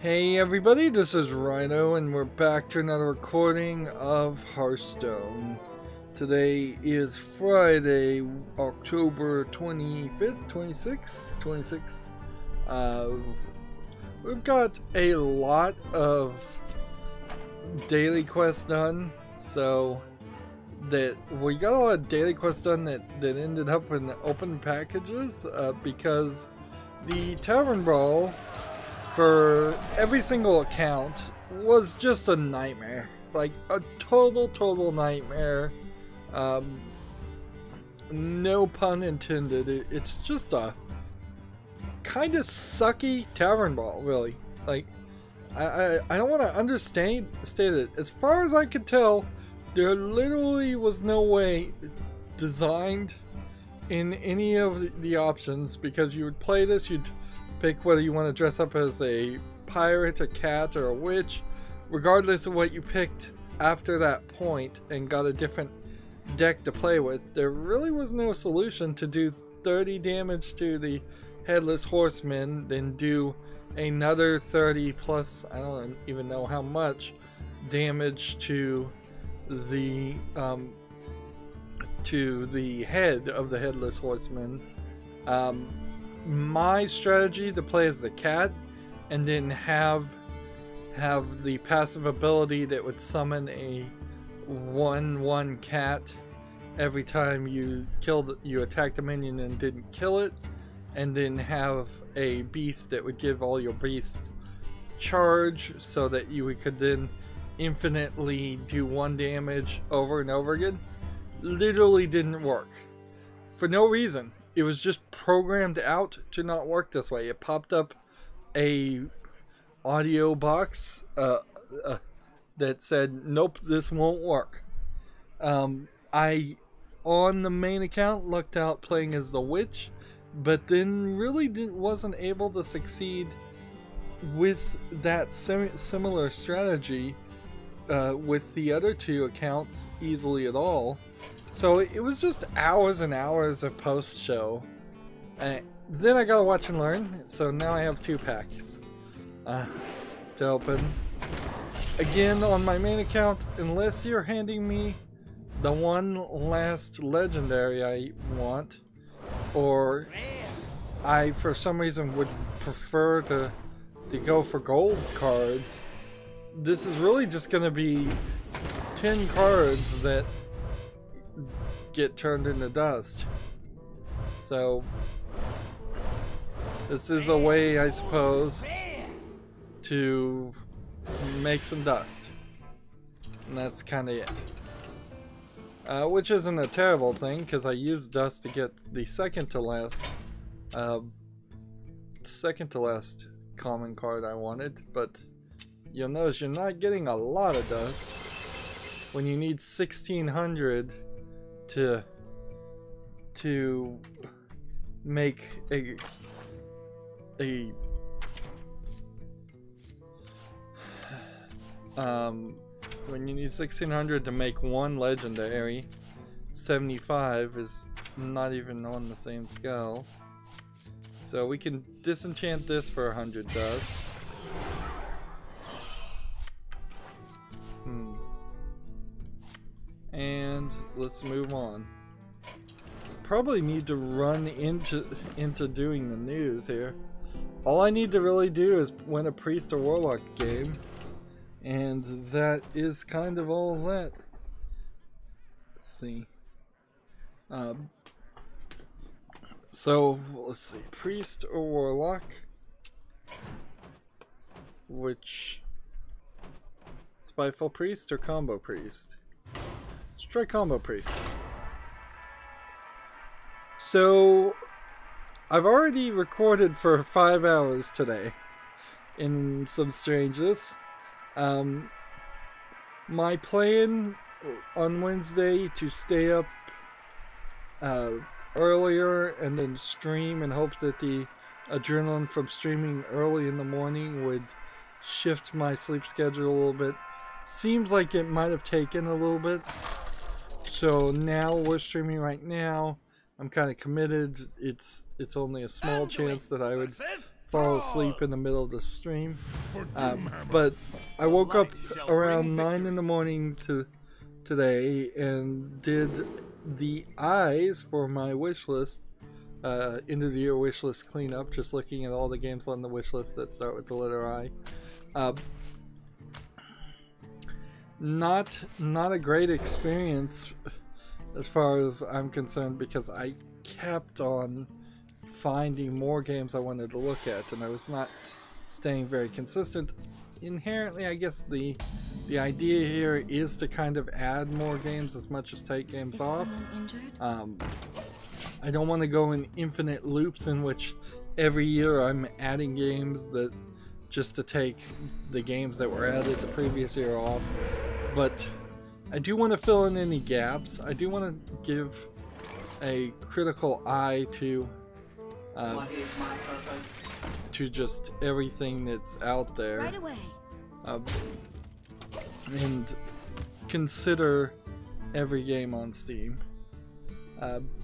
Hey everybody, this is Rydo and we're back to another recording of Hearthstone. Today is Friday, October 25th, 26th. We've got a lot of daily quests done, so that we got a lot of daily quests done that ended up in open packages because the Tavern Brawl for every single account was just a nightmare, like a total nightmare. No pun intended. It's just a kind of sucky Tavern Brawl, really. Like, I don't want to understate it. As far as I could tell, there literally was no way designed in any of the options, because you would play this, you'd pick whether you want to dress up as a pirate, a cat, or a witch. Regardless of what you picked after that point and got a different deck to play with, there really was no solution to do 30 damage to the Headless Horseman, then do another 30 plus, I don't even know how much, damage to the head of the Headless Horseman. My strategy to play as the cat and then have the passive ability that would summon a 1/1 cat every time you attacked a minion and didn't kill it, and then have a beast that would give all your beasts charge so that you could then infinitely do 1 damage over and over again. Literally didn't work for no reason. It was just programmed out to not work this way. It popped up a audio box that said, nope, this won't work. I, on the main account, lucked out playing as the witch, but then really wasn't able to succeed with that similar strategy with the other 2 accounts easily at all. So it was just hours and hours of post-show. Then I gotta watch and learn, so now I have 2 packs to open. Again, on my main account, unless you're handing me the one last legendary I want, or I for some reason would prefer to go for gold cards, this is really just gonna be 10 cards that get turned into dust. So this is a way, I suppose, to make some dust, and that's kind of it. Which isn't a terrible thing, because I used dust to get the second to last common card I wanted, but you'll notice you're not getting a lot of dust when you need 1600 to make when you need 1600 to make 1 legendary, 75 is not even on the same scale. So we can disenchant this for 100 dust. And let's move on. Probably need to run into doing the news here. All I need to really do is win a priest or warlock game, and that is kind of all of that. Let's see. So let's see, priest or warlock. Which spiteful priest or combo priest? Let's try combo priest. So I've already recorded for 5 hours today in some strangeness. My plan on Wednesday to stay up earlier and then stream and hope that the adrenaline from streaming early in the morning would shift my sleep schedule a little bit. Seems like it might have taken a little bit. So now we're streaming right now. I'm kind of committed. It's only a small chance that I would fall asleep in the middle of the stream. But I woke up around 9 in the morning today and did the eyes for my wish list, end of the year wish list cleanup, just looking at all the games on the wish list that start with the letter I. Not a great experience as far as I'm concerned, because I kept on finding more games I wanted to look at, and I was not staying very consistent. Inherently, I guess the idea here is to kind of add more games as much as take games off. I don't want to go in infinite loops in which every year I'm adding games that just to take the games that were added the previous year off. But I do want to fill in any gaps. I do want to give a critical eye to just everything that's out there, Right away. And consider every game on Steam.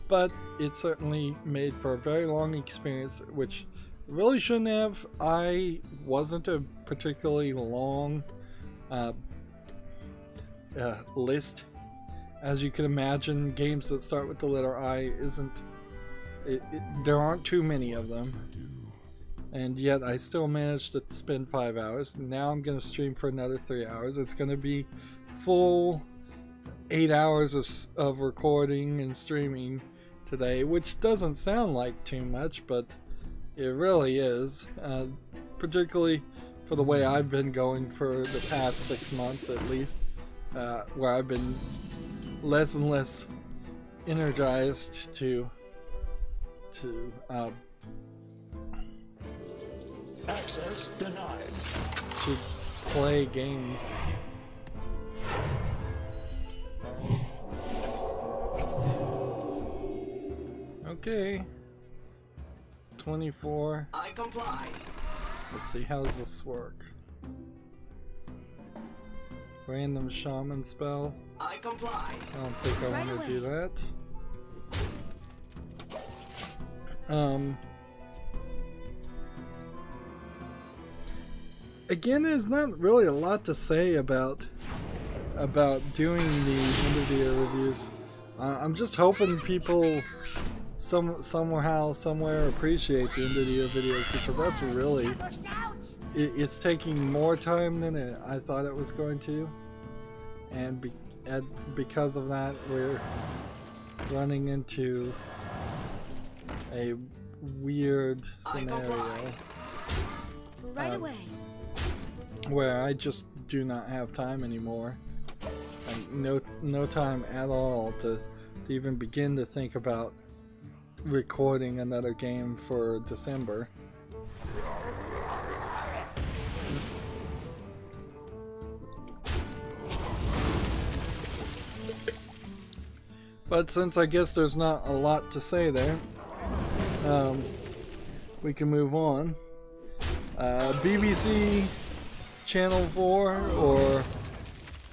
But it certainly made for a very long experience, which really shouldn't have. I wasn't a particularly long list. As you can imagine, games that start with the letter I there aren't too many of them. And yet I still managed to spend 5 hours. Now I'm going to stream for another 3 hours. It's going to be full 8 hours of recording and streaming today, which doesn't sound like too much, but it really is. Particularly for the way I've been going for the past 6 months at least, where I've been less and less energized to access denied. To play games. Okay. 24. I comply. Let's see, how does this work? Random shaman spell. I comply. I don't think I Right want to away. do that. Again, there's not really a lot to say about doing the end of the year reviews. I'm just hoping people somehow, somewhere appreciate the end of the year videos, because that's really it's taking more time than I thought it was going to, and because of that, we're running into a weird scenario Right away. where I just do not have time anymore, and no time at all to even begin to think about recording another game for December. But since I guess there's not a lot to say there, we can move on. BBC Channel 4, or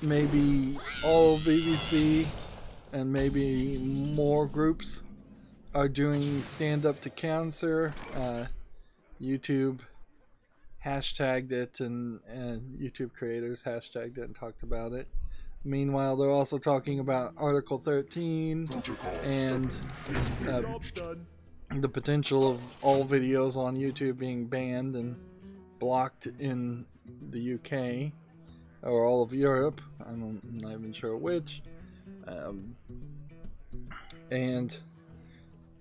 maybe all of BBC and maybe more groups, are doing Stand Up to Cancer. YouTube hashtagged it, and YouTube creators hashtagged it and talked about it. Meanwhile, they're also talking about Article 13 and the potential of all videos on YouTube being banned and blocked in the UK or all of Europe. I'm not even sure which. And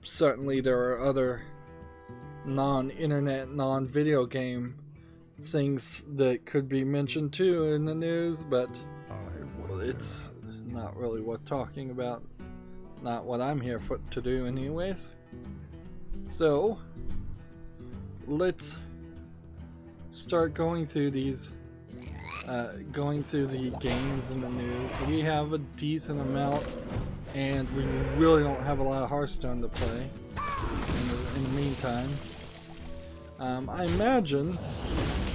certainly there are other non-internet, non-video game things that could be mentioned too in the news, but it's not really what talking about, not what I'm here to do anyways. So let's start going through these, going through the games in the news. We have a decent amount, and we really don't have a lot of Hearthstone to play in the meantime. I imagine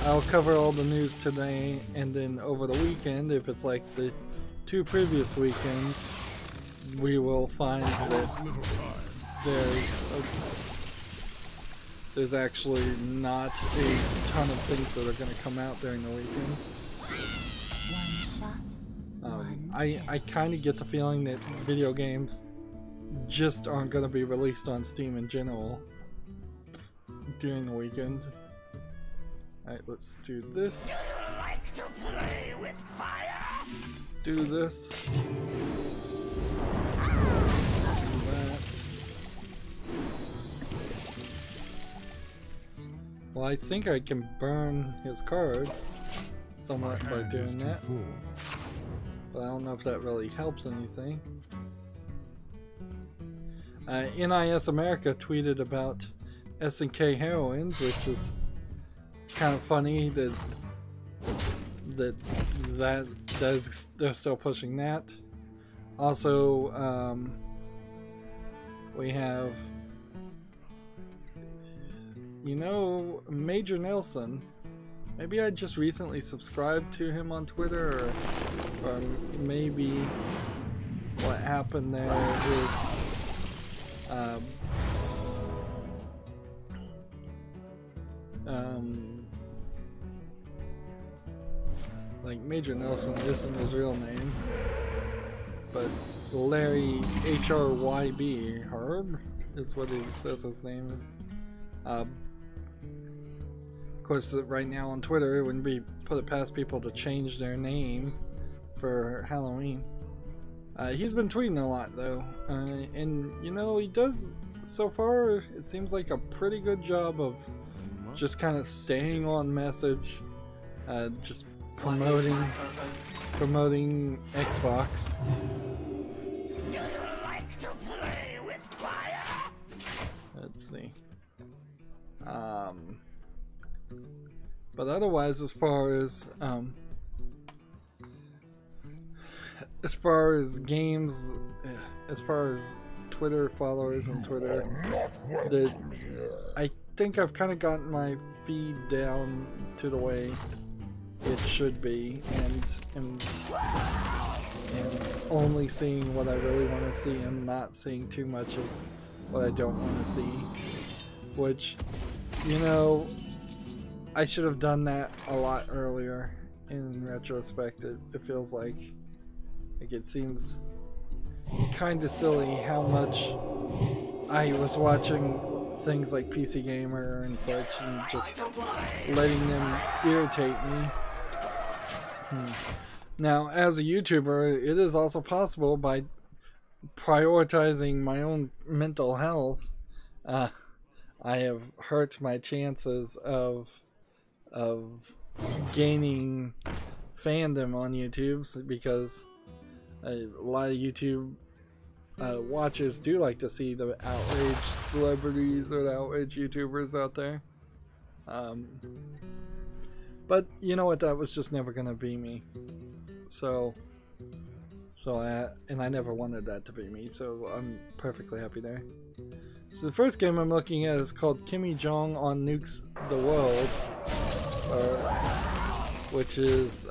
I'll cover all the news today, and then over the weekend, if it's like the 2 previous weekends, we will find that there's there's actually not a ton of things that are going to come out during the weekend. One shot. I kind of get the feeling that video games just aren't going to be released on Steam in general during the weekend. Alright, let's do this. Like to play with fire? Do this. Do that. Well, I think I can burn his cards somewhat by doing that. But I don't know if that really helps anything. NIS America tweeted about S&K heroines, which is kind of funny that they're still pushing that. Also, we have, you know, Major Nelson. Maybe I just recently subscribed to him on Twitter, or maybe what happened there is like Major Nelson isn't his real name, but Larry HRYB Herb is what he says his name is. Of course, right now on Twitter, it wouldn't be put it past people to change their name for Halloween. He's been tweeting a lot though, and you know, he does, so far it seems like a pretty good job of just kind of staying on message, just promoting Xbox. Like to play with fire? Let's see. But otherwise, as far as games, as far as Twitter followers and Twitter, I think I've kind of gotten my feed down to the way it should be, and only seeing what I really want to see and not seeing too much of what I don't want to see, which, you know, I should have done that a lot earlier. In retrospect, it feels like it seems kind of silly how much I was watching things like PC Gamer and such and just letting them irritate me. Now, as a YouTuber, it is also possible, by prioritizing my own mental health, I have hurt my chances of gaining fandom on YouTube, because a lot of YouTube watchers do like to see the outraged celebrities or the outraged YouTubers out there. But you know what, that was just never gonna be me. So I never wanted that to be me, so I'm perfectly happy there. So the first game I'm looking at is called Kimmy Jong on Nukes the World, which is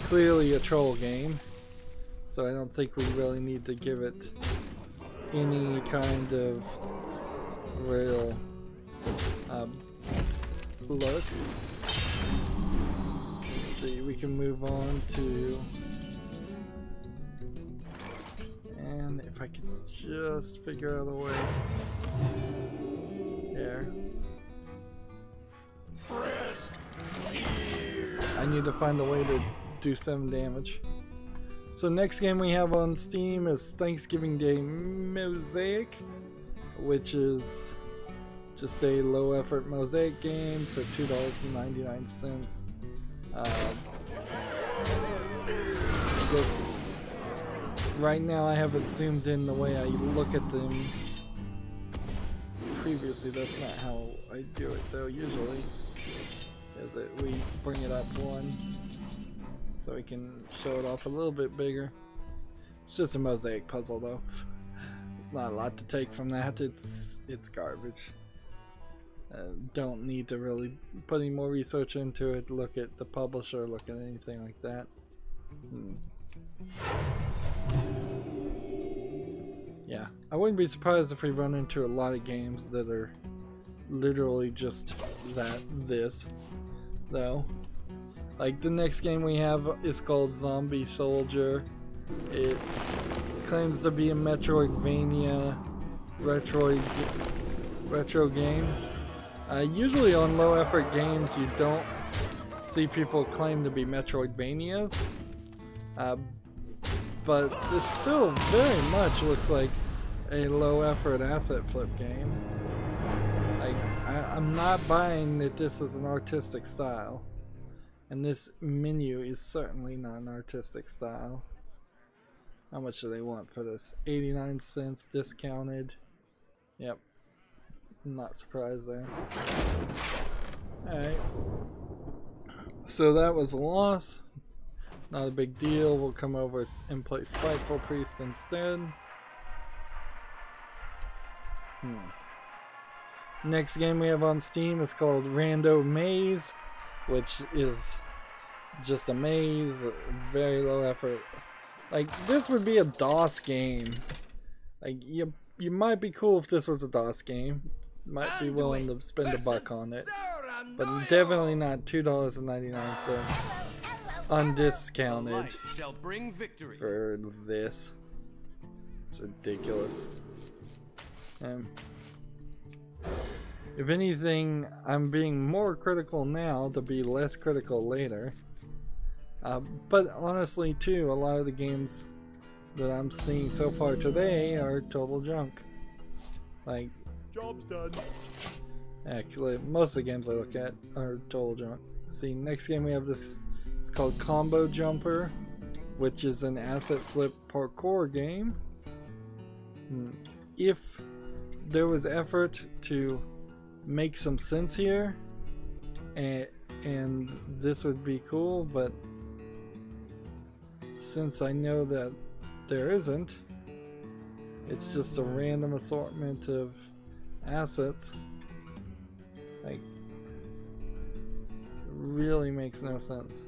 clearly a troll game. So I don't think we really need to give it any kind of real look. Let's see, we can move on to, and if I could just figure out a way. There. I need to find a way to do 7 damage. So next game we have on Steam is Thanksgiving Day Mosaic, which is just a low effort Mosaic game for $2.99. I guess right now I have it zoomed in the way I look at them. Previously, that's not how I do it though. Usually, is it we bring it up one so we can show it off a little bit bigger. It's just a Mosaic puzzle though. It's not a lot to take from that. It's garbage. Don't need to really put any more research into it. Look at the publisher, look at anything like that. Yeah, I wouldn't be surprised if we run into a lot of games that are literally just this though. Like the next game we have is called Zombie Soldier. It claims to be a Metroidvania retro game. Usually on low effort games you don't see people claim to be Metroidvanias, but this still very much looks like a low effort asset flip game. I'm not buying that this is an artistic style, and this menu is certainly not an artistic style. How much do they want for this? 89 cents discounted. Yep, I'm not surprised there. Alright, so that was a loss. Not a big deal. We'll come over and play Spiteful Priest instead. Next game we have on Steam is called Rando Maze, which is just a maze, very low effort. Like, this would be a DOS game. Like, you might be cool if this was a DOS game. Might be willing to spend $1 on it. But definitely not $2.99 undiscounted for this. It's ridiculous. If anything, I'm being more critical now to be less critical later. But honestly too, a lot of the games that I'm seeing so far today are total junk. Like, job's done. Actually, most of the games I look at are total junk. See, next game we have this, it's called Combo Jumper, which is an asset flip parkour game. If there was effort to make some sense here, and this would be cool, but since I know that there isn't, it's just a random assortment of assets. Like, really makes no sense.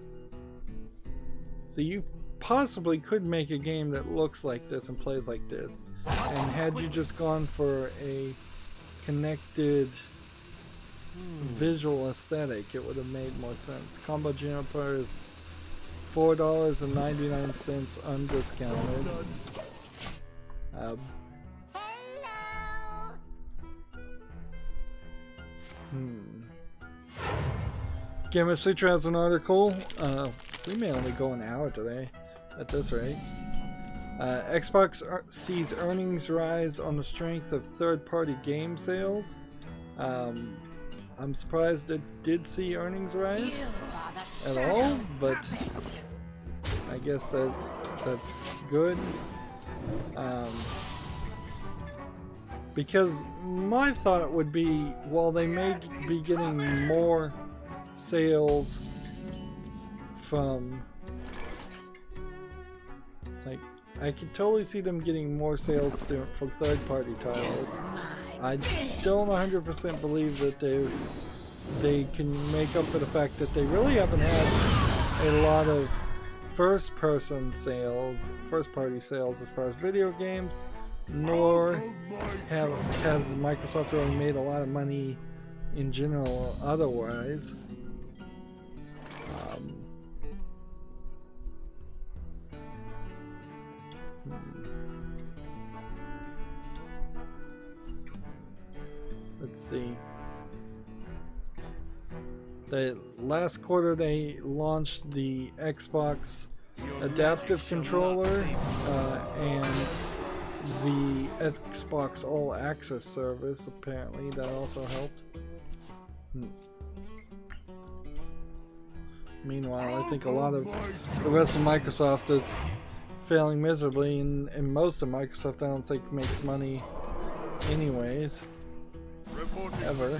So you possibly could make a game that looks like this and plays like this, and had you just gone for a connected visual aesthetic, it would have made more sense. Combo Jumper is $4.99 undiscounted. Gamer Sutra has an article. We may only go an hour today at this rate. Xbox sees earnings rise on the strength of third-party game sales. I'm surprised it did see earnings rise at all, but I guess that's good. Because my thought would be, while they may be getting more sales from, like, I could totally see them getting more sales from third-party titles. I don't 100% believe that they can make up for the fact that they really haven't had a lot of first-party sales as far as video games, nor has Microsoft really made a lot of money in general otherwise. Let's see. The last quarter they launched the Xbox Adaptive Controller and the Xbox All Access service. Apparently that also helped. Meanwhile, I think a lot of the rest of Microsoft is failing miserably, and most of Microsoft I don't think makes money anyways. Ever.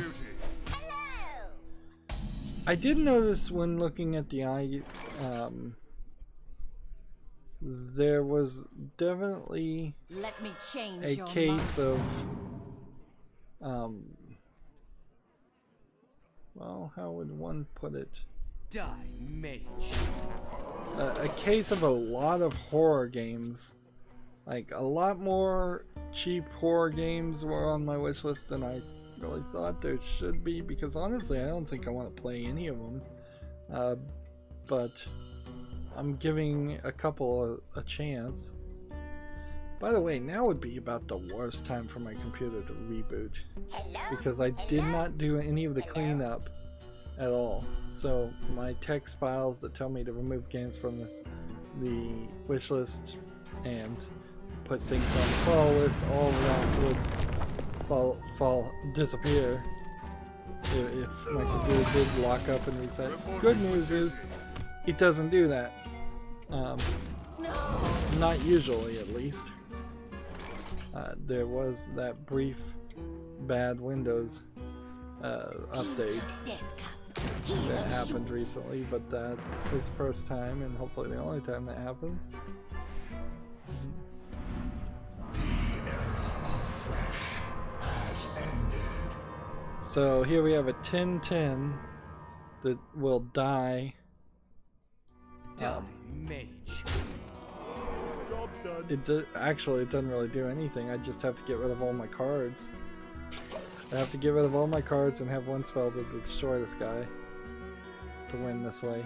I did notice when looking at the eyes, there was definitely a case of, well, how would one put it? A case of a lot of horror games. Like, a lot more cheap horror games were on my wish list than I really thought there should be, because honestly I don't think I want to play any of them. But I'm giving a couple a chance. By the way, now would be about the worst time for my computer to reboot, because I did not do any of the cleanup at all. So my text files that tell me to remove games from the wish list and put things on the follow list, all of that would disappear if my computer did lock up and reset. Good news is it doesn't do that. Not usually, at least. There was that brief bad Windows update that happened recently, but that is the first time and hopefully the only time that happens. So here we have a 10-10 that will die. Mage. Actually, it doesn't really do anything. I just have to get rid of all my cards. I have to get rid of all my cards and have one spell to destroy this guy to win this way.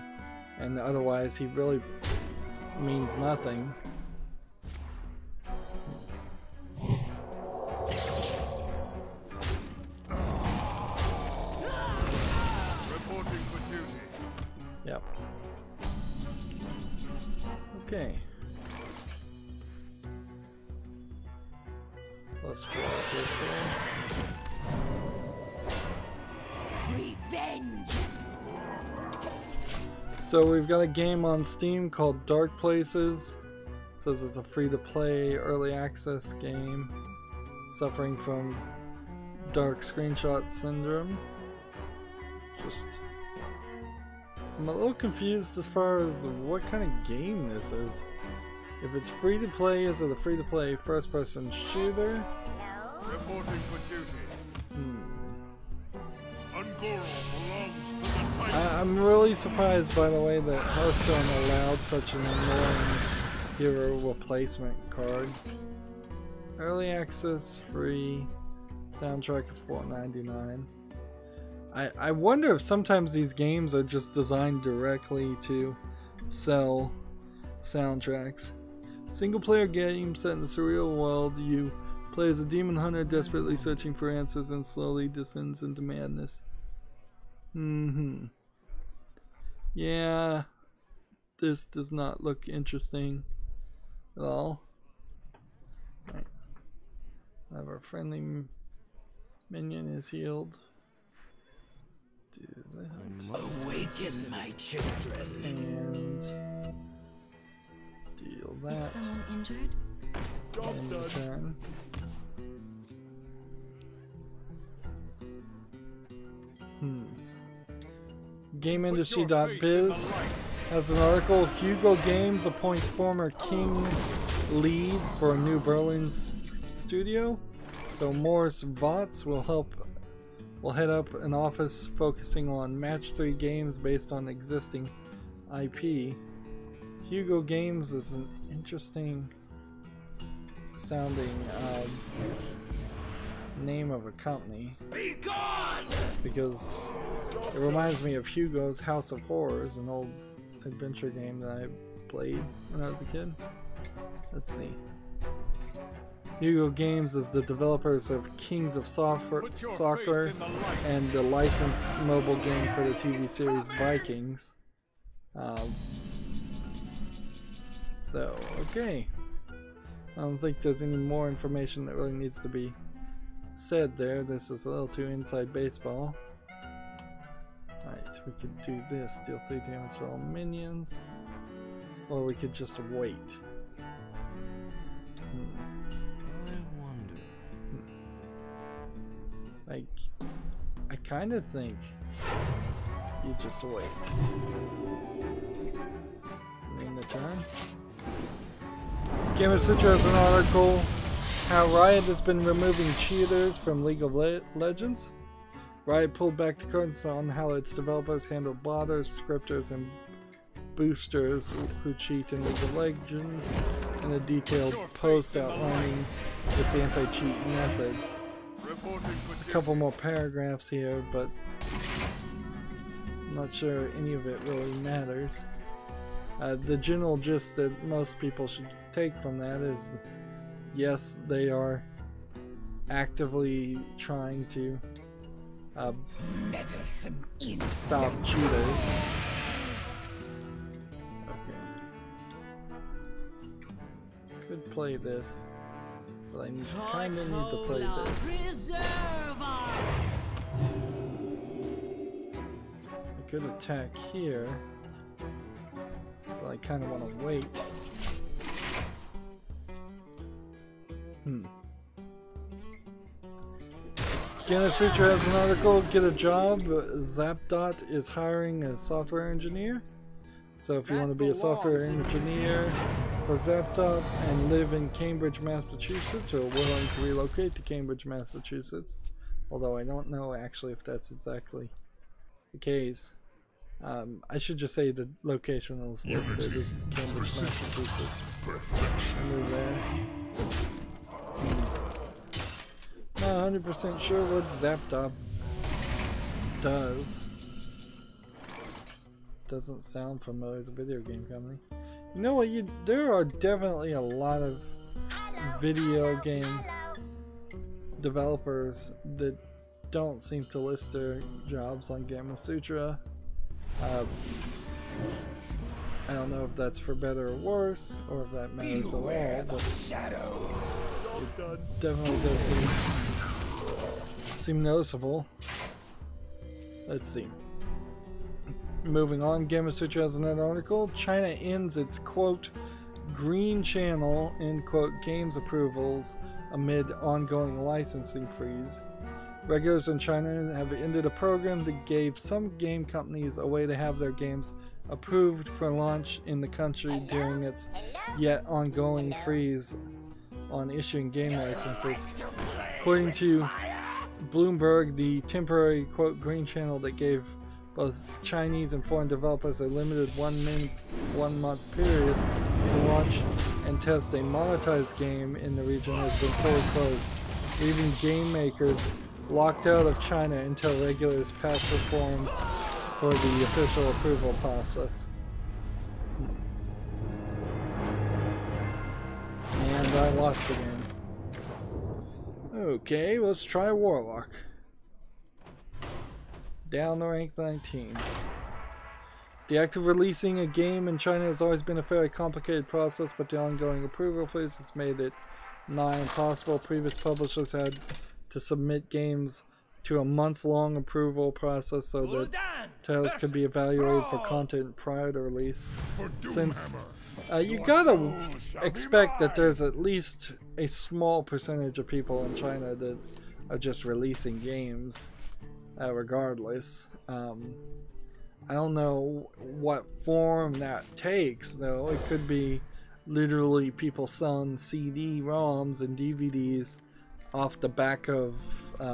And otherwise, he really means nothing. Reporting for duty. Yep. Okay. Let's draw this way. Revenge. So we've got a game on Steam called Dark Places. It says it's a free-to-play early access game suffering from dark screenshot syndrome. I'm a little confused as far as what kind of game this is. If it's free to play, is it a free to play first person shooter? Reporting for duty. Belongs to the I'm really surprised, by the way, that Hearthstone allowed such an annoying hero replacement card. Early access, free, soundtrack is $4.99. I wonder if sometimes these games are just designed directly to sell soundtracks. Single player game set in the surreal world, you play as a demon hunter desperately searching for answers and slowly descends into madness. Yeah, this does not look interesting at all. Right. Our friendly minion is healed. Do that. Awaken my children. And deal that. Is someone injured? End the turn. GameIndustry.biz has an article. Hugo Games appoints former King lead for New Berlin's studio. So Morris Votz will head up an office focusing on match 3 games based on existing IP. Hugo Games is an interesting sounding name of a company. Be gone! Because it reminds me of Hugo's House of Horrors, an old adventure game that I played when I was a kid. Let's see. Hugo Games is the developers of Kings of Soccer and the licensed mobile game for the TV series Vikings. So, okay. I don't think there's any more information that really needs to be said there. This is a little too inside baseball. Alright, we could do this. Deal 3 damage to all minions. Or we could just wait. I kind of think you just wait. In the turn. Game of Sutra has an article how Riot has been removing cheaters from League of Legends. Riot pulled back the curtains on how its developers handle botters, scripters, and boosters who cheat in League of Legends in a detailed post outlining its anti-cheat methods. There's a couple more paragraphs here, but I'm not sure any of it really matters. The general gist that most people should take from that is, yes, they are actively trying to stop cheaters. Okay. Could play this, but I kind of need to play this. I could attack here, but I kind of want to wait. Sutra has an article, get a job. Zapdot is hiring a software engineer. So if you want to be a software engineer for Zapdot and live in Cambridge, Massachusetts, or willing to relocate to Cambridge, Massachusetts, although I don't know actually if that's exactly the case. I should just say the location is listed as Cambridge, Massachusetts. I move there. Not 100% sure what Zapdot does. Doesn't sound familiar as a video game company. You know what? There are definitely a lot of video game developers that don't seem to list their jobs on Gamasutra. I don't know if that's for better or worse, or if that matters at all, but it definitely does seem noticeable. Let's see. Moving on, Gamasutra has another article. China ends its quote green channel end quote games approvals amid ongoing licensing freeze. Regulators in China have ended a program that gave some game companies a way to have their games approved for launch in the country during its yet ongoing freeze on issuing game licenses. According to Bloomberg, the temporary quote green channel that gave both Chinese and foreign developers a limited 1 month period to launch and test a monetized game in the region has been fully closed, leaving game makers locked out of China until regulators pass reforms for the official approval process. And I lost again. Okay, let's try Warlock. Down to rank 19. The act of releasing a game in China has always been a fairly complicated process, but the ongoing approval phase has made it nigh impossible. Previous publishers had to submit games to a months-long approval process so that titles could be evaluated for content prior to release. Since you gotta expect that there's at least a small percentage of people in China that are just releasing games regardless. I don't know what form that takes though. It could be literally people selling CD-ROMs and DVDs off the back of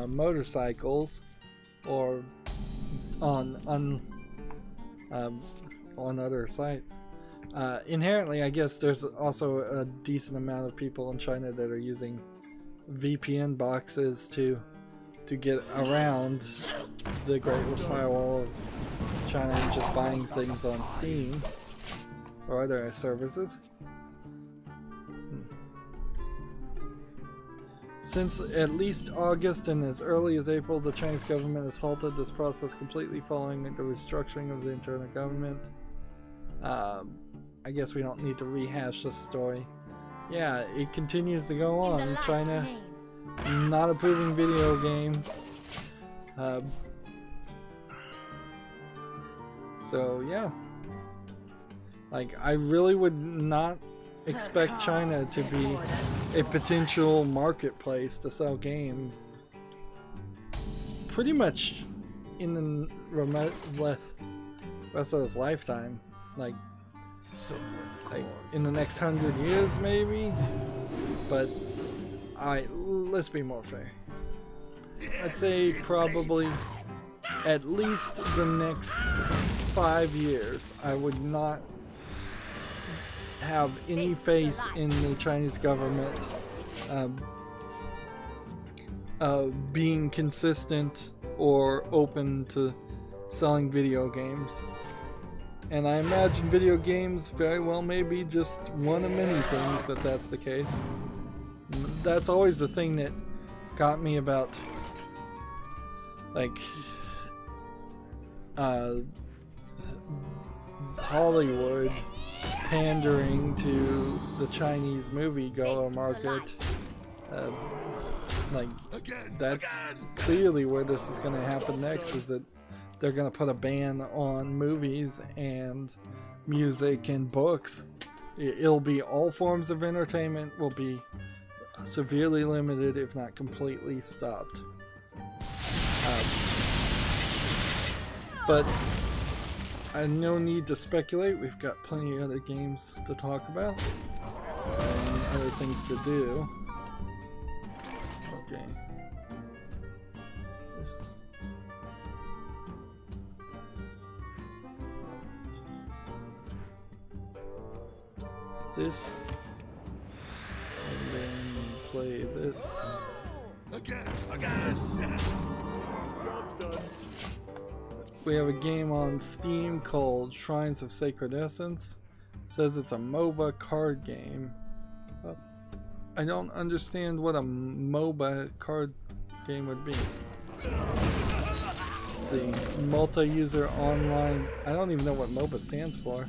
motorcycles, or on other sites. Inherently, I guess there's also a decent amount of people in China that are using VPN boxes to get around the Great Firewall of China and just buying things on Steam or other services. Since at least August and as early as April, the Chinese government has halted this process completely following the restructuring of the internal government. I guess we don't need to rehash this story. Yeah, it continues to go on. China not approving video games. So yeah, like I really would not expect China to be a potential marketplace to sell games pretty much in the rest of his lifetime, like in the next 100 years maybe, but let's be more fair. I'd say probably at least the next 5 years I would not have any faith in the Chinese government being consistent or open to selling video games. And I imagine video games very well may be just one of many things that's the case. That's always the thing that got me about, like, Hollywood pandering to the Chinese moviegoer market. Like, that's clearly where this is going to happen next, is that they're going to put a ban on movies and music and books. It'll be all forms of entertainment will be severely limited, if not completely stopped. But no need to speculate. We've got plenty of other games to talk about and other things to do. Okay. This. And then play this. Again. This. We have a game on Steam called Shrines of Sacred Essence. It says it's a MOBA card game. I don't understand what a MOBA card game would be. Let's see. Multi-user online. I don't even know what MOBA stands for.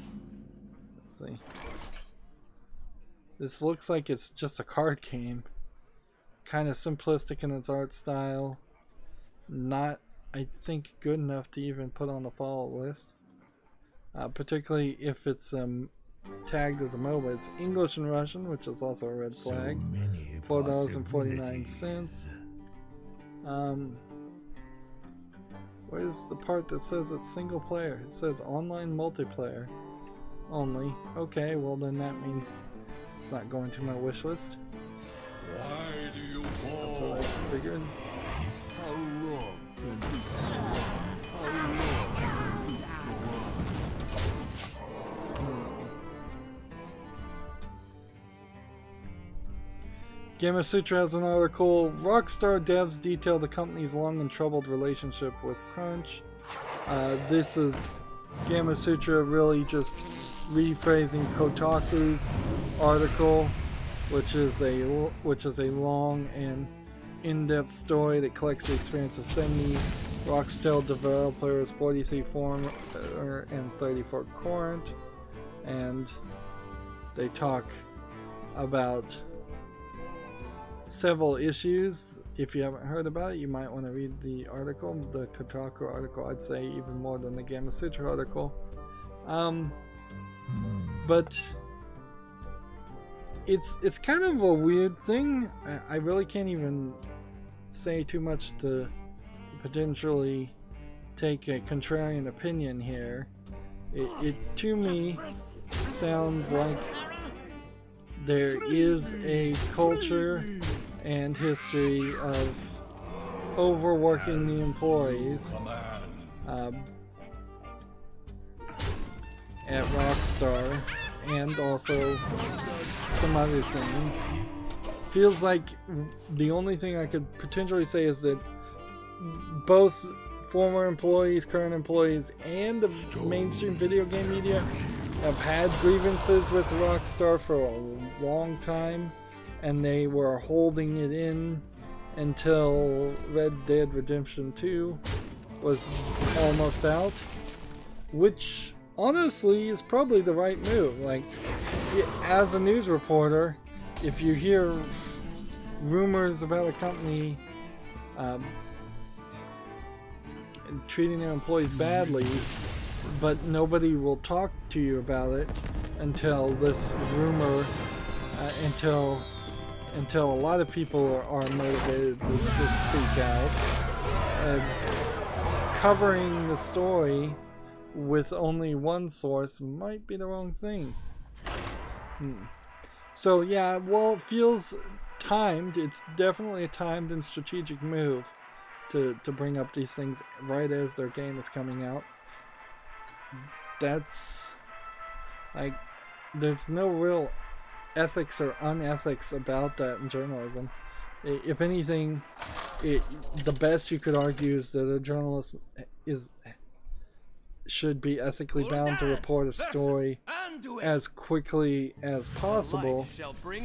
Let's see. This looks like it's just a card game. Kind of simplistic in its art style. Not, I think, good enough to even put on the follow list. Particularly if it's tagged as a MOBA. It's English and Russian, which is also a red flag. $4.49. Where's the part that says it's single player? It says online multiplayer only. Okay, well then that means it's not going to my wish list. Why do you fall? That's what I figured. How long can this go on? How long can this go on? Gamasutra has an article. Rockstar devs detail the company's long and troubled relationship with Crunch. This is Gamasutra really just rephrasing Kotaku's article, which is a long and in-depth story that collects the experience of 70 Rockstar developers, 43 former and 34 current, and they talk about several issues. If you haven't heard about it, you might want to read the article, the Kotaku article. I'd say even more than the Gamasutra article. But it's kind of a weird thing. I really can't even say too much to potentially take a contrarian opinion here. It to me sounds like there is a culture and history of overworking the employees at Rockstar, and also some other things. Feels like the only thing I could potentially say is that both former employees, current employees, and the mainstream video game media have had grievances with Rockstar for a long time, and they were holding it in until Red Dead Redemption 2 was almost out, which honestly is probably the right move. Like, as a news reporter, if you hear rumors about a company treating their employees badly, but nobody will talk to you about it until this rumor, until a lot of people are motivated to speak out. Covering the story with only one source might be the wrong thing. So yeah, well, it feels timed. It's definitely a timed and strategic move to bring up these things right as their game is coming out. That's like, there's no real ethics or unethics about that in journalism. If anything, the best you could argue is that a journalist should be ethically bound to report a story as quickly as possible,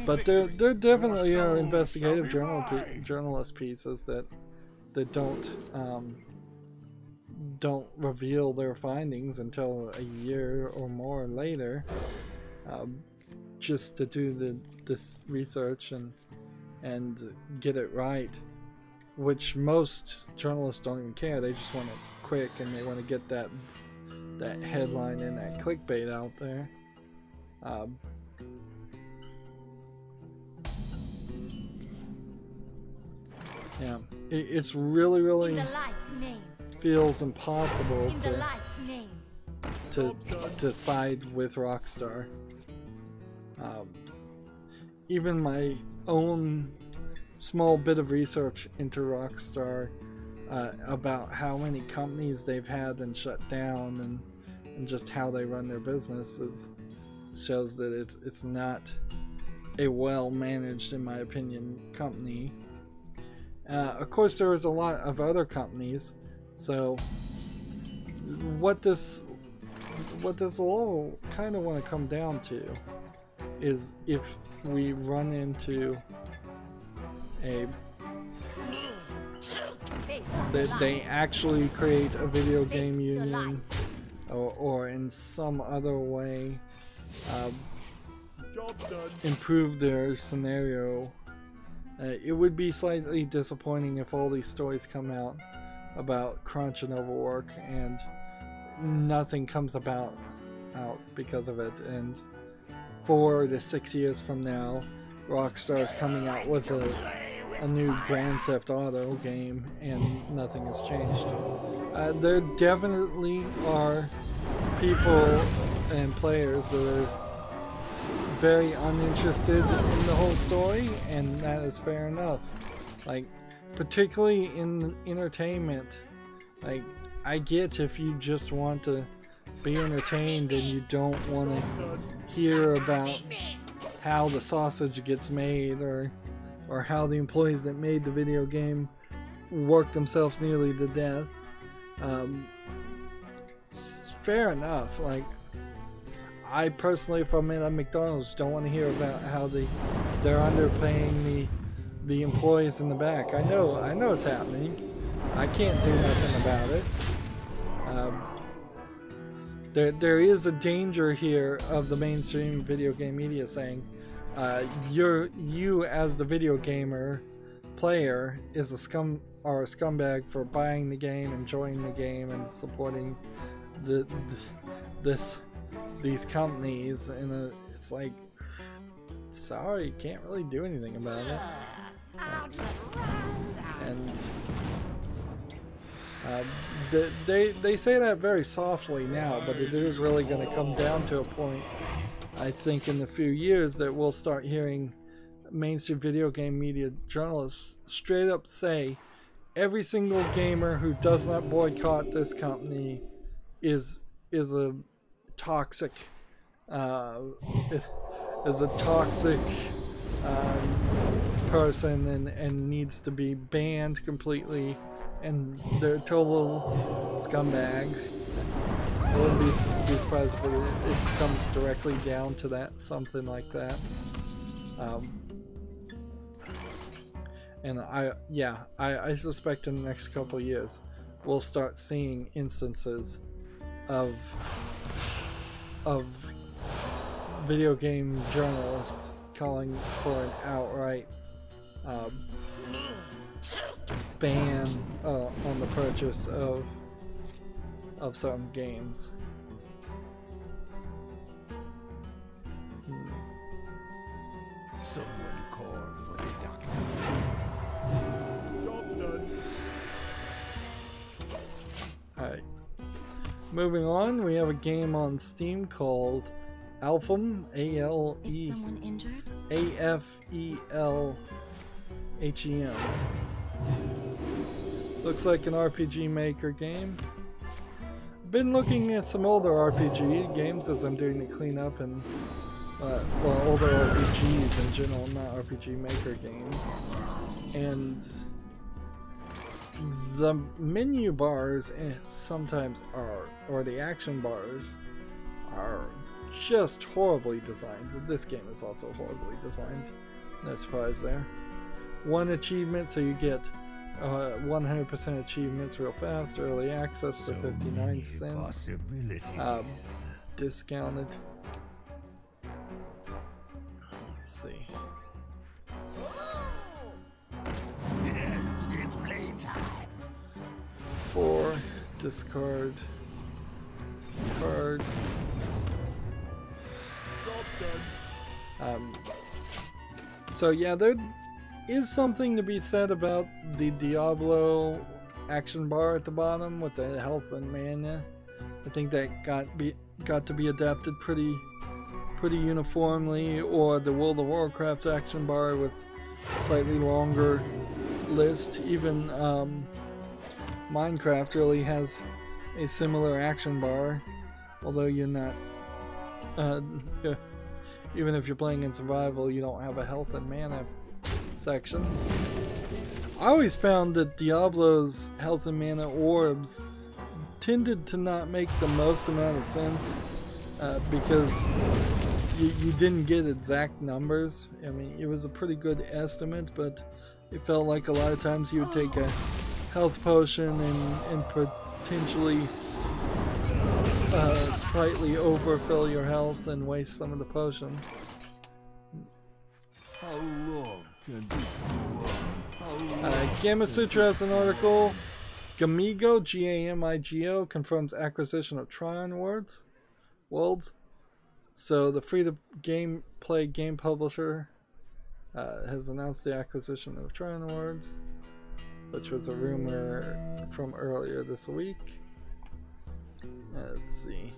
but there definitely are investigative journalist pieces that don't reveal their findings until a year or more later, just to do this research and get it right, which most journalists don't even care. They just want it quick and they want to get that headline and that clickbait out there. Yeah, it's really feels impossible to side with Rockstar. Even my own small bit of research into Rockstar about how many companies they've had and shut down and just how they run their businesses shows that it's not a well managed, in my opinion, company. Of course, there is a lot of other companies. So what this all kind of want to come down to is if we run into that they actually create a video game union or in some other way improve their scenario. It would be slightly disappointing if all these stories come out about crunch and overwork and nothing comes out because of it, and 4 to 6 years from now Rockstar is coming out with a new Grand Theft Auto game and nothing has changed. There definitely are people and players that are very uninterested in the whole story, and that is fair enough. Like, particularly in entertainment, like, I get if you just want to be entertained and you don't want to hear about how the sausage gets made or how the employees that made the video game work themselves nearly to death. Fair enough. Like, I personally, if I'm at McDonald's, don't want to hear about how they're underpaying the employees in the back. I know it's happening. I can't do nothing about it. There is a danger here of the mainstream video game media saying you as the video gamer player is a scumbag for buying the game, enjoying the game, and supporting these companies, and it's like, sorry, you can't really do anything about it. And they say that very softly now, but it is really going to come down to a point, I think, in a few years that we'll start hearing mainstream video game media journalists straight up say every single gamer who does not boycott this company is a toxic person and needs to be banned completely, and they're total scumbag. I wouldn't be surprised if it comes directly down to that, something like that. And I suspect in the next couple of years we'll start seeing instances of video game journalists calling for an outright ban on the purchase of certain games. Someone call for the doctor. Job done. Alright. Moving on, we have a game on Steam called Alphem, Is someone injured? AFELHEM. Looks like an RPG Maker game. Been looking at some older RPG games as I'm doing the cleanup, and older RPGs in general, not RPG Maker games. And the menu bars sometimes are, or the action bars are just horribly designed. This game is also horribly designed. No surprise there. One achievement, so you get 100% achievements real fast. Early access for 59 cents. Discounted. Let's see. It's playtime. 4. Discard. Card. So yeah, there is something to be said about the Diablo action bar at the bottom with the health and mana. I think that got to be adapted pretty uniformly, or the World of Warcraft action bar with slightly longer list. Even Minecraft really has a similar action bar, although you're not even if you're playing in survival, you don't have a health and mana section. I always found that Diablo's health and mana orbs tended to not make the most amount of sense because you didn't get exact numbers. I mean, it was a pretty good estimate, but it felt like a lot of times you would take a health potion and potentially slightly overfill your health and waste some of the potion. How long can this go on? Gamasutra has an article. Gamigo, G-A-M-I-G-O, confirms acquisition of Tryon Worlds. So the free-to-play game publisher has announced the acquisition of Tryon Worlds, which was a rumor from earlier this week. Let's see.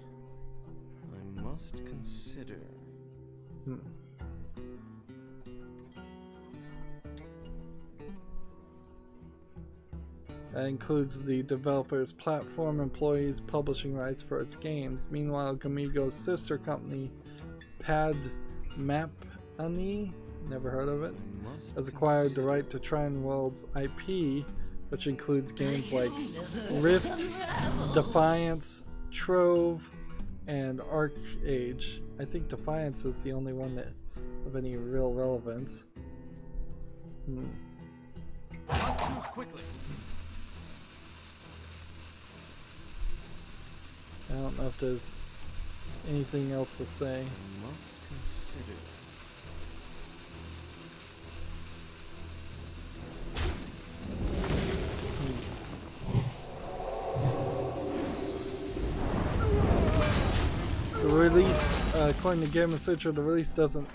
I must consider. That includes the developer's platform employees' publishing rights for its games. Meanwhile, Gamigo's sister company, Padmapani, never heard of it, has acquired the right to Tryon Worlds IP, which includes games like Rift, Defiance, Trove, and Arc Age. I think Defiance is the only one that of any real relevance. Quickly. I don't know if there's anything else to say. I must consider. The release, according to Gamasutra, the release doesn't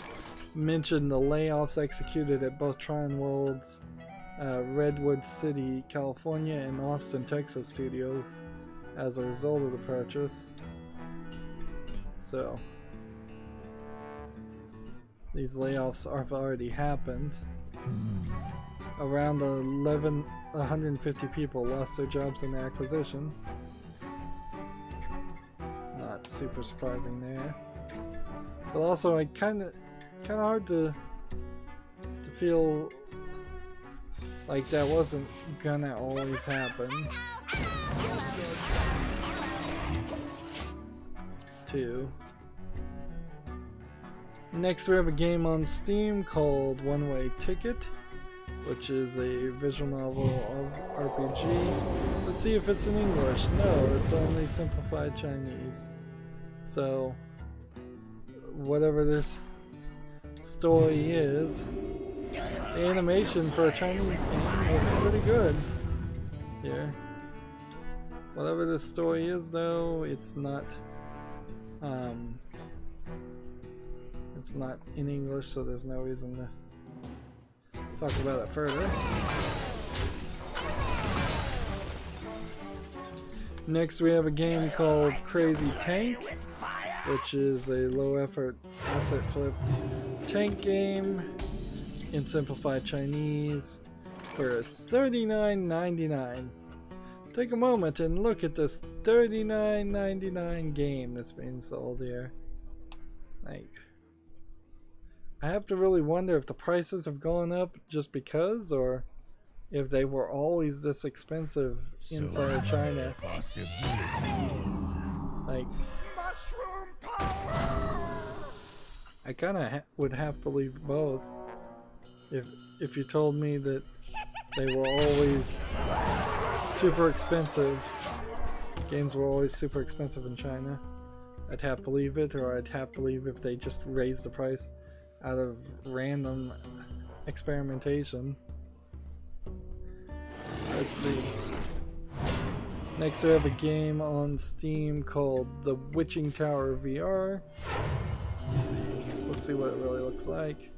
mention the layoffs executed at both Tryon Worlds, Redwood City, California, and Austin, Texas studios as a result of the purchase. So these layoffs have already happened. Around 150 people lost their jobs in the acquisition. Not super surprising there. But also, I kind of hard to feel like that wasn't gonna always happen. Too. Next, we have a game on Steam called One Way Ticket, which is a visual novel RPG. Let's see if it's in English. No, it's only simplified Chinese. So, whatever this story is, the animation for a Chinese game looks pretty good here. Whatever this story is, though, it's not in English, so there's no reason to talk about it further. Next, we have a game called Crazy Tank, which is a low-effort asset flip tank game in simplified Chinese for $39.99. Take a moment and look at this $39.99 game that's being sold here. Like, I have to really wonder if the prices have gone up just because, or if they were always this expensive inside of China. Like, Mushroom power! I kind of would have to believe both. If you told me that they were always super expensive, games were always super expensive in China, I'd have to believe it, or I'd have to believe if they just raised the price out of random experimentation. Let's see. Next we have a game on Steam called The Witching Tower VR. Let's see what it really looks like.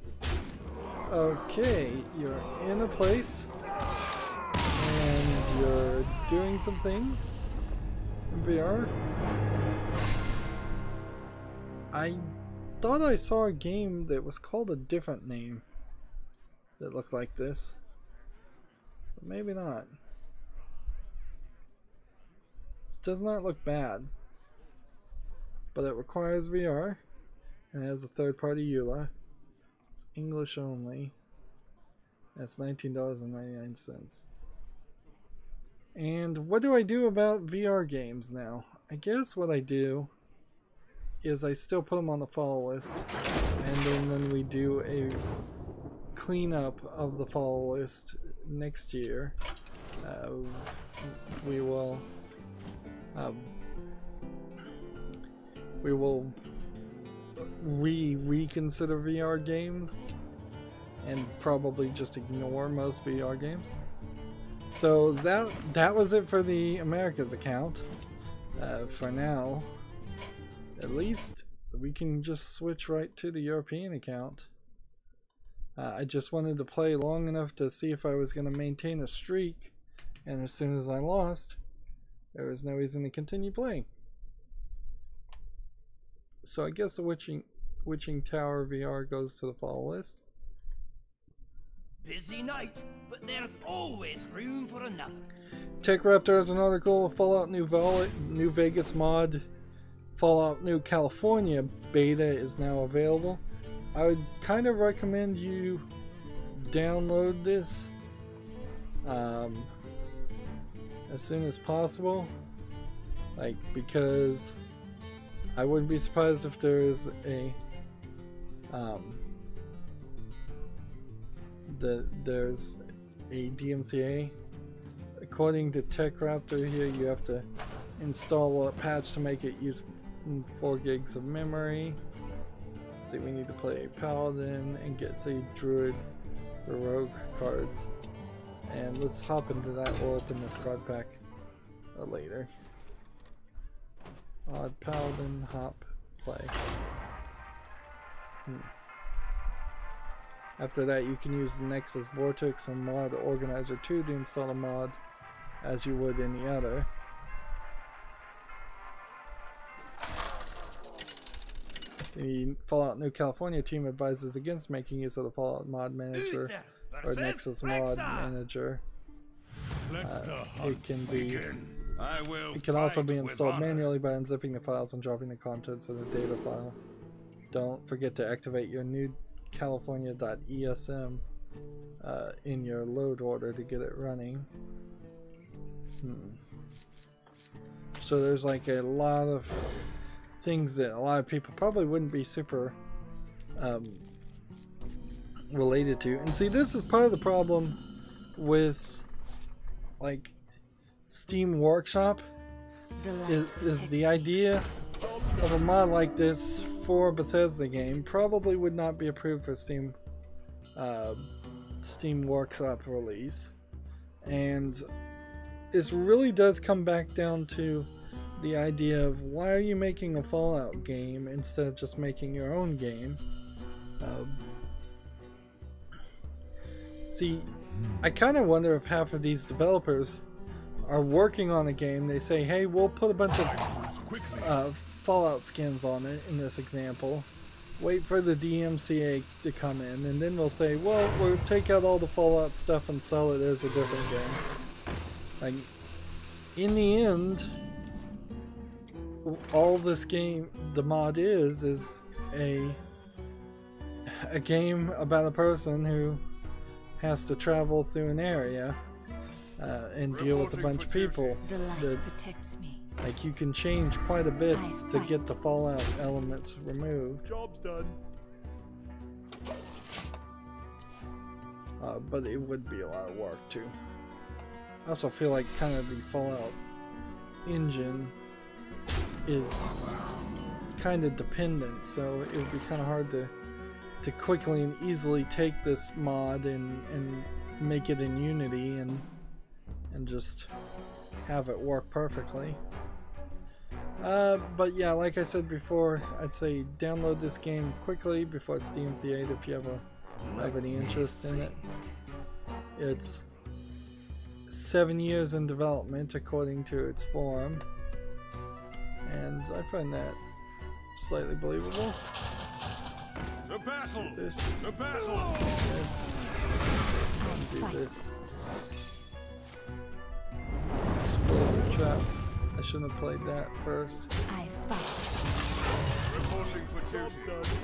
Okay, you're in a place and you're doing some things in VR. I thought I saw a game that was called a different name that looks like this, but maybe not. This does not look bad, but it requires VR and it has a third-party EULA. It's English only. That's $19.99. And what do I do about VR games now? I guess what I do is I still put them on the follow list, and then when we do a cleanup of the follow list next year, we will reconsider VR games and probably just ignore most VR games. So that was it for the Americas account. For now, at least we can just switch right to the European account. I just wanted to play long enough to see if I was going to maintain a streak, and as soon as I lost, there was no reason to continue playing. So I guess the Witching Tower VR goes to the follow list. Busy night, but there's always room for another. TechRaptor has an article: Fallout New Vegas mod, Fallout New California beta is now available. I would kind of recommend you download this as soon as possible, like, because I wouldn't be surprised if there is a there's a DMCA. According to TechRaptor here, you have to install a patch to make it use 4 gigs of memory. Let's see, we need to play a Paladin and get the Druid, the Rogue cards. And let's hop into that. We'll open this card pack later. Odd Paladin, hop, play. After that, you can use the Nexus Vortex and Mod Organizer 2 to install a mod as you would any other. The Fallout New California team advises against making use of the Fallout Mod Manager or Nexus Mod Manager. It can also be installed manually by unzipping the files and dropping the contents of the data file. Don't forget to activate your new California.esm in your load order to get it running. So there's like a lot of things that a lot of people probably wouldn't be super related to. And see, this is part of the problem with like Steam Workshop is the idea of a mod like this for a Bethesda game probably would not be approved for Steam Workshop release. And this really does come back down to the idea of, why are you making a Fallout game instead of just making your own game? See, I kind of wonder if half of these developers are working on a game. They say, hey, we'll put a bunch of Fallout skins on it in this example, wait for the DMCA to come in, and then we'll say, well, we'll take out all the Fallout stuff and sell it as a different game. Like, in the end, all this game, the mod is a game about a person who has to travel through an area and deal with a bunch of people. The light protects me. Like, you can change quite a bit to get the Fallout elements removed. Job's done. But it would be a lot of work too. I also feel like kind of the Fallout engine is kind of dependent, so it would be kind of hard to quickly and easily take this mod and make it in Unity and just have it work perfectly. But yeah, like I said before, I'd say download this game quickly before it steams the 8 if you have any interest in it. It's 7 years in development according to its forum, and I find that slightly believable. The battle. This. The battle. This. Do this. Explosive trap. I shouldn't have played that first. I fight. Reporting for duty.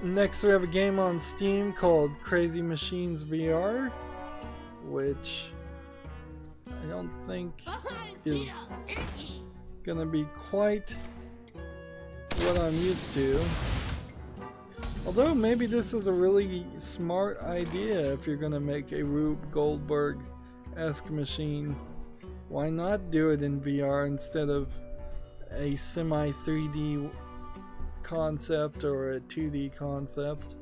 Next we have a game on Steam called Crazy Machines VR, which I don't think is gonna be quite what I'm used to. Although maybe this is a really smart idea if you're gonna make a Rube Goldberg-esque machine. Why not do it in VR instead of a semi-3D concept or a 2D concept?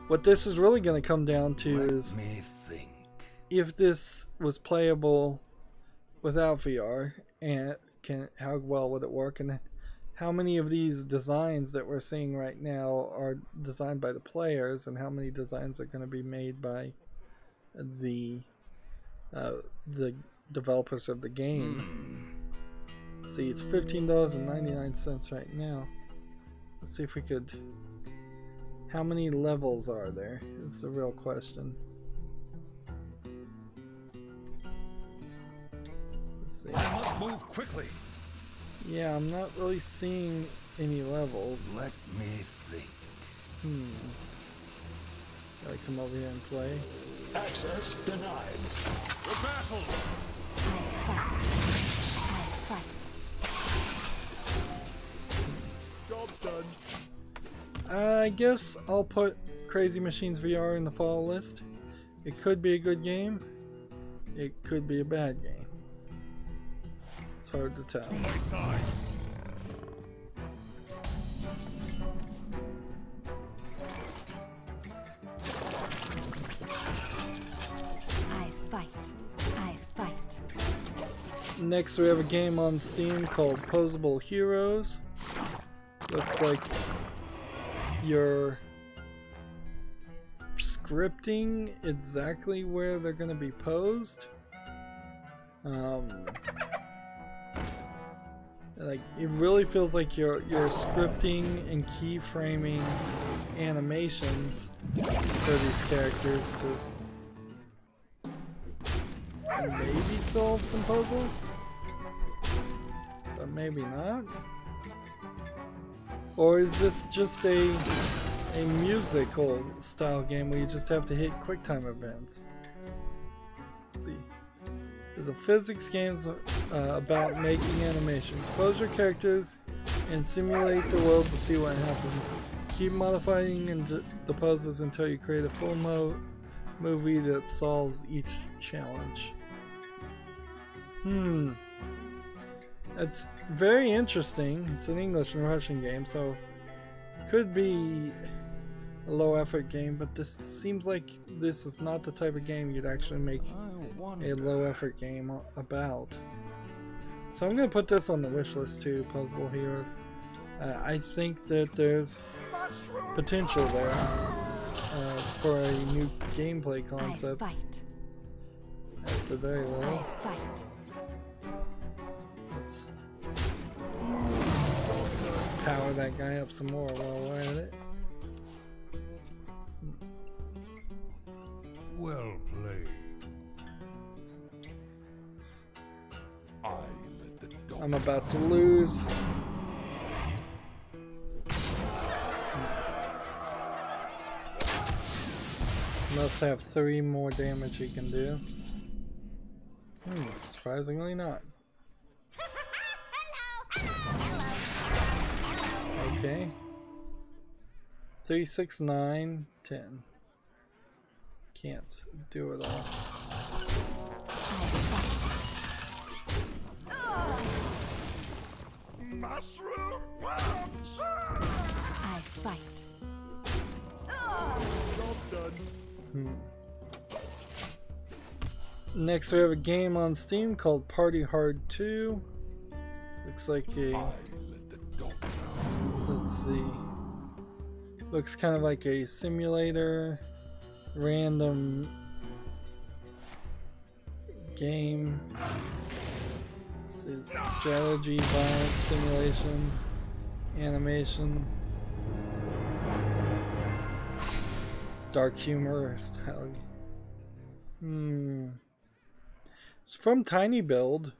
What this is really going to come down to is if this was playable without VR, and how well would it work, and how many of these designs that we're seeing right now are designed by the players, and how many designs are going to be made by the developers of the game. See, it's $15.99 right now. Let's see if we could... How many levels are there? Is the real question. Let's see. I must move quickly. Yeah, I'm not really seeing any levels. Let me think. Gotta come over here and play. Access denied. The battle. I fight. Job's done. I guess I'll put Crazy Machines VR in the fall list. It could be a good game. It could be a bad game. It's hard to tell. My side. I fight. I fight. Next we have a game on Steam called Posable Heroes. Looks like you're scripting exactly where they're going to be posed. Like, it really feels like you're scripting and keyframing animations for these characters to maybe solve some puzzles, but maybe not. Or is this just a musical style game where you just have to hit QuickTime events? Let's see. There's a physics game about making animations. Pose your characters and simulate the world to see what happens. Keep modifying the poses until you create a full movie that solves each challenge. That's very interesting. It's an English and Russian game, so could be a low effort game, but this seems like this is not the type of game you'd actually make a low effort game about. So I'm gonna put this on the wish list too, Posable Heroes. I think that there's potential there for a new gameplay concept. I fight. At the very low. I fight. Let's power that guy up some more while we're at it. Well played. I'm about to lose. Must have 3 more damage he can do. Surprisingly not. Okay. 3, 6, 9, 10. Can't do it all. Mushroom punch! I fight. Job done. Next we have a game on Steam called Party Hard 2. Looks like a... Let's see. Looks kind of like a simulator, random game. This is strategy, violence, simulation, animation, dark humor style. It's from Tiny Build,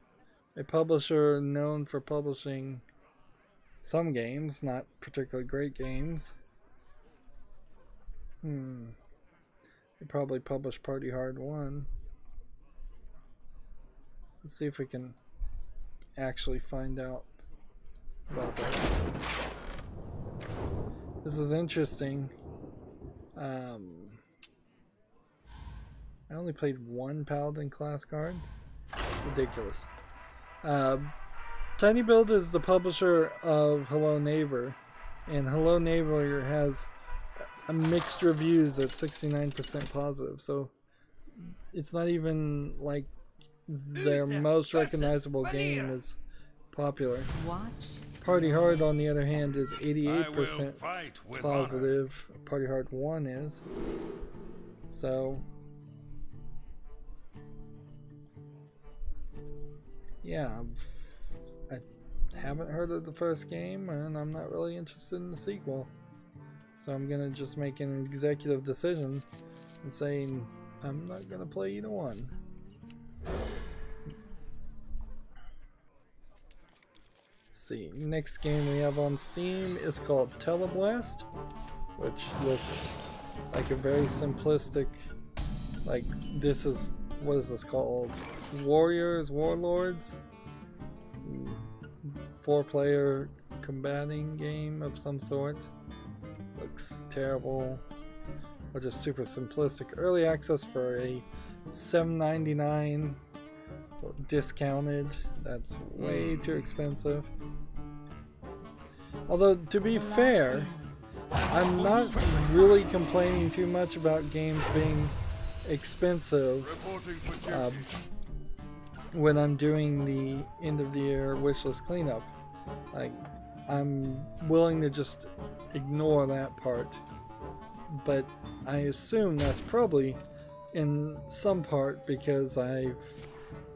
a publisher known for publishing some games, not particularly great games. They probably published Party Hard 1. Let's see if we can actually find out about that. This is interesting. I only played 1 Paladin class card. Ridiculous. Tiny Build is the publisher of Hello Neighbor, and Hello Neighbor has a mixed reviews at 69% positive, so it's not even like their most recognizable game is popular. Party Hard, on the other hand, is 88% positive. Party Hard 1 is. So, yeah, I haven't heard of the first game, and I'm not really interested in the sequel. So I'm gonna just make an executive decision and saying I'm not gonna play either one. Let's see, next game we have on Steam is called Teleblast, which looks like a very simplistic, like this is, what is this called? Warlords? 4-player combating game of some sort. Looks terrible, or just super simplistic. Early access for a $7.99, discounted. That's way too expensive. Although, to be fair, I'm not really complaining too much about games being expensive when I'm doing the end of the year wishlist cleanup. Like, I'm willing to just ignore that part, but I assume that's probably in some part because I've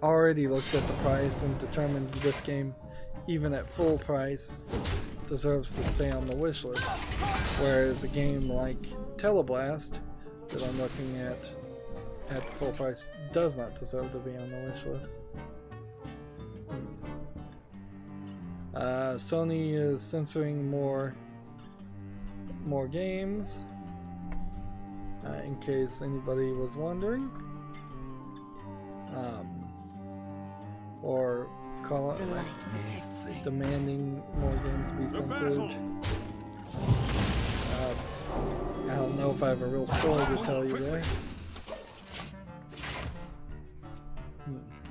already looked at the price and determined this game, even at full price, deserves to stay on the wish list, whereas a game like Teleblast that I'm looking at full price does not deserve to be on the wish list. Sony is censoring more games, in case anybody was wondering, or call it like demanding more games be censored. I don't know if I have a real story to tell you there.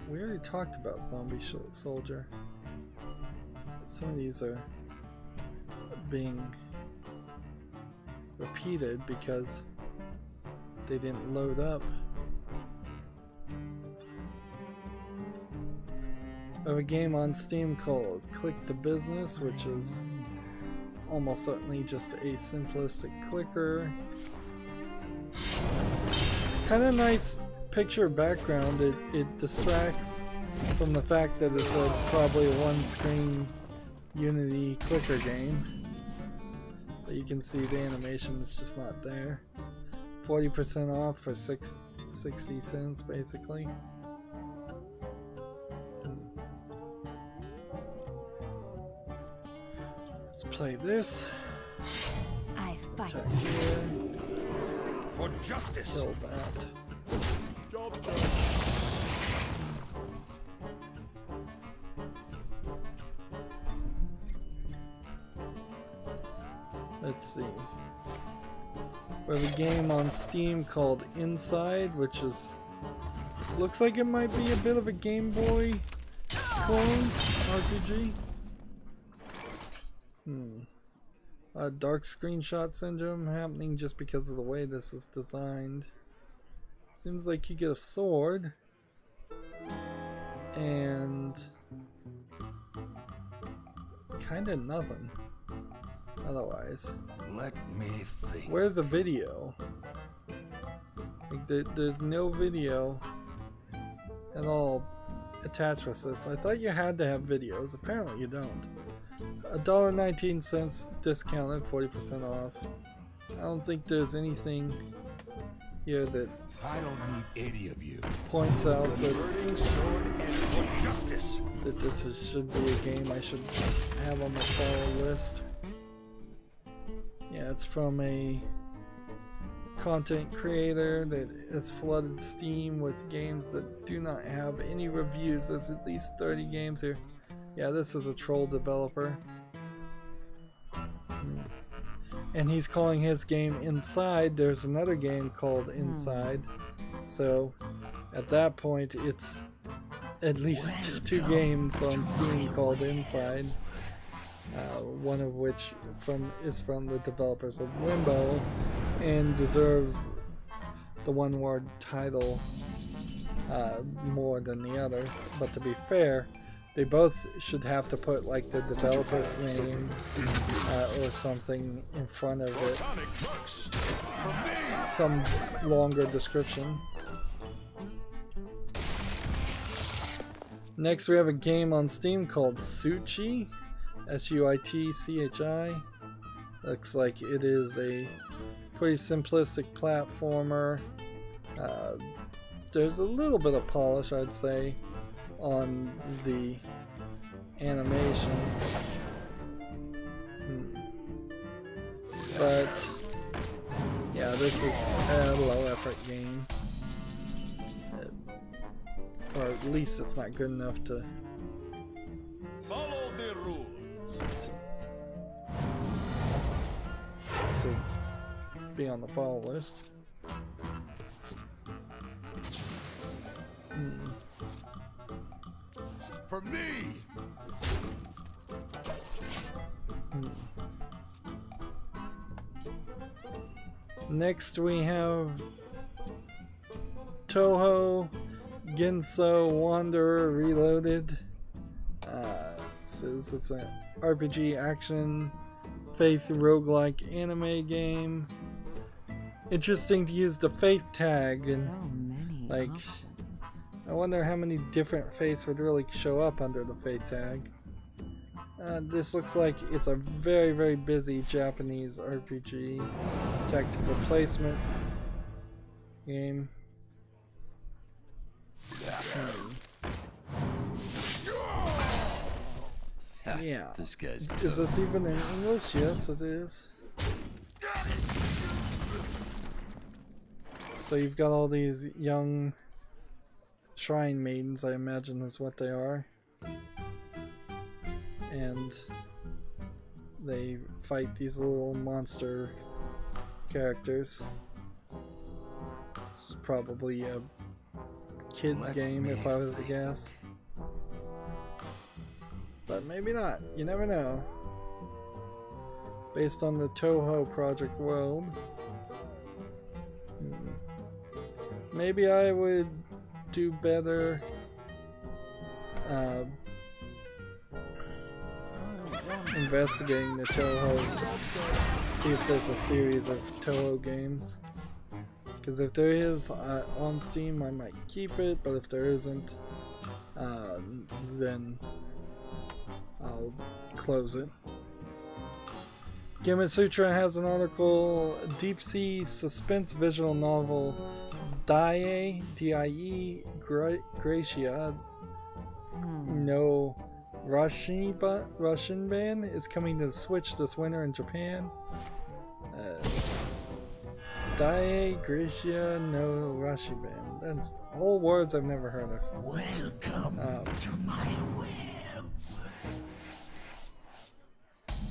We already talked about Zombie Soldier. Some of these are being repeated because they didn't load up. I have a game on Steam called Click to Business, which is almost certainly just a simplistic clicker. Kind of nice picture background. It distracts from the fact that it's probably a one-screen Unity clicker game. But you can see the animation is just not there. 40% off for 60 cents basically. Let's play this. I fight. Check here. For justice. Kill that. Job done. Let's see. We have a game on Steam called Inside, which is looks like it might be a bit of a Game Boy clone RPG. Dark screenshot syndrome happening just because of the way this is designed. Seems like you get a sword and kind of nothing otherwise. Let me think. Where's the video? Like there's no video at all attached with this. I thought you had to have videos. Apparently you don't. $1.19 discounted, 40% off. I don't think there's anything here that I don't need any of you. points out that, Burning sword and for justice. that this should be a game I should have on the follow list. Yeah, it's from a content creator that has flooded Steam with games that do not have any reviews. There's at least 30 games here. Yeah, this is a troll developer. And he's calling his game Inside. There's another game called Inside. So at that point it's at least two games on Steam called Inside. One of which is from the developers of Limbo and deserves the one-word title more than the other. But to be fair, they both should have to put like the developer's name or something in front of it. Some longer description. Next we have a game on Steam called Suitchi. S-U-I-T-C-H-I. Looks like it is a pretty simplistic platformer. There's a little bit of polish, I'd say, on the animation. But yeah, this is a low effort game. Or at least it's not good enough to Follow the rules. to be on the follow list. For me. Next we have Toho Ginso Wanderer Reloaded. Says it's an RPG action faith roguelike anime game. Interesting to use the faith tag, and like I wonder how many different faiths would really show up under the faith tag. This looks like it's a very, very busy Japanese RPG tactical placement game. Yeah. This guy's Is this even in English? Yes, it is. So you've got all these young shrine maidens, I imagine is what they are. And they fight these little monster characters. This is probably a kid's game if I was to guess. But maybe not. You never know. Based on the Toho Project World. Maybe I would do better investigating the Toho, see if there's a series of Toho games. Because if there is on Steam, I might keep it, but if there isn't, then I'll close it. Gamasutra has an article, Deep Sea Suspense Visual Novel Die, D-I-E, Gracia, no Russian band is coming to the Switch this winter in Japan. Dae Gracia no Rashiban. That's all words I've never heard of. Welcome to my web.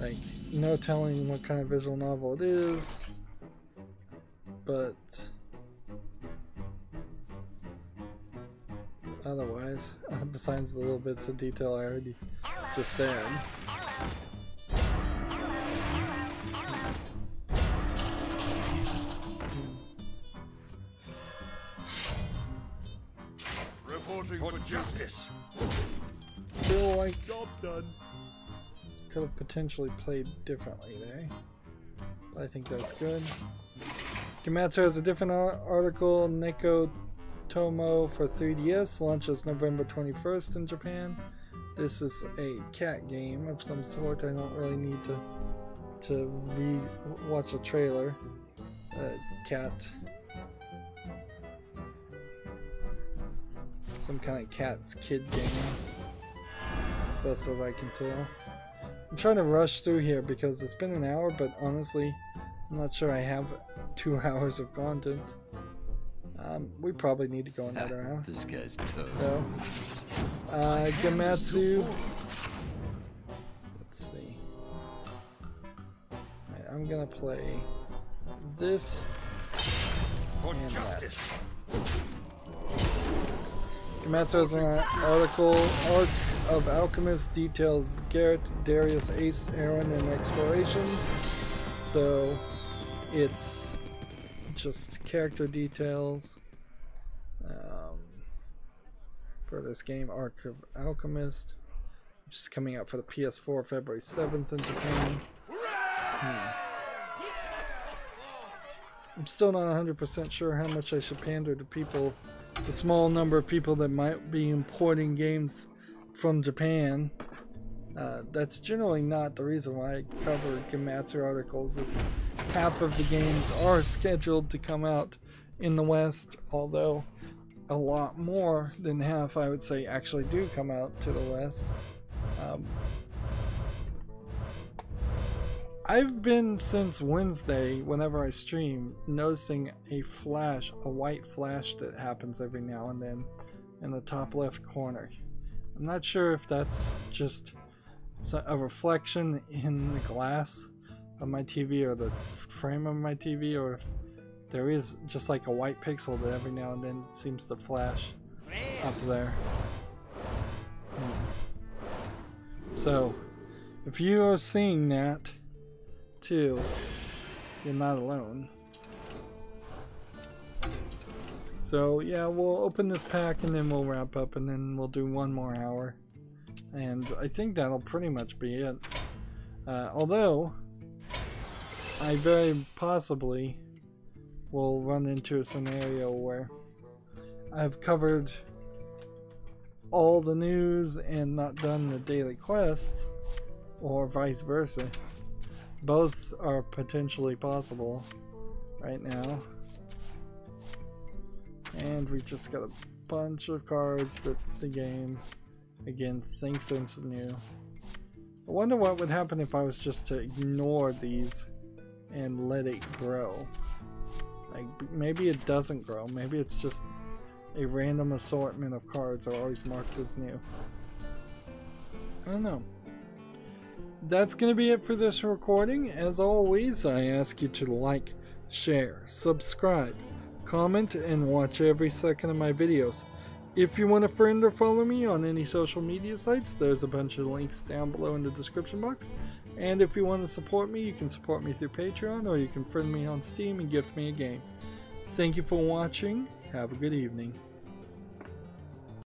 Like, no telling what kind of visual novel it is, but otherwise, besides the little bits of detail I already just said. Reporting for justice. Feel like Job's done. could have potentially played differently there, but I think that's good. Gematsu has a different article. Neko Tomo for 3DS launches November 21st in Japan. This is a cat game of some sort. I don't really need to watch a trailer. Cat. Some kind of cat's kid game. Best as I can tell. I'm trying to rush through here because it's been an hour, but honestly, I'm not sure I have 2 hours of content. We probably need to go another hour. This guy's toast. So, Gematsu. Let's see. Right, I'm gonna play this and that. Gematsu has an article. Arc of Alchemist details Garrett, Darius, Ace, Aaron, and exploration. So it's just character details for this game, Arc of Alchemist, which is coming out for the PS4 February 7th in Japan. I'm still not 100% sure how much I should pander to people, the small number of people that might be importing games from Japan. That's generally not the reason why I cover Gematsu articles, is half of the games are scheduled to come out in the West, although a lot more than half, I would say, actually do come out to the West. I've been, since Wednesday, whenever I stream, noticing a flash, a white flash that happens every now and then in the top left corner. I'm not sure if that's just a reflection in the glass of my TV or the frame of my TV, or if there is just like a white pixel that every now and then seems to flash up there. So, if you are seeing that too, you're not alone. So yeah, we'll open this pack and then we'll wrap up, and then we'll do 1 more hour. And I think that'll pretty much be it. Although, I very possibly will run into a scenario where I've covered all the news and not done the daily quests, or vice versa. Both are potentially possible right now. And we just got a bunch of cards that the game, again, thinks is new. I wonder what would happen if I was just to ignore these and let it grow. Like, maybe it doesn't grow. Maybe it's just a random assortment of cards are always marked as new. I don't know. That's going to be it for this recording. As always, I ask you to like, share, subscribe, comment, and watch every second of my videos. If you want to friend or follow me on any social media sites, there's a bunch of links down below in the description box. And if you want to support me, you can support me through Patreon, or you can friend me on Steam and gift me a game. Thank you for watching. Have a good evening.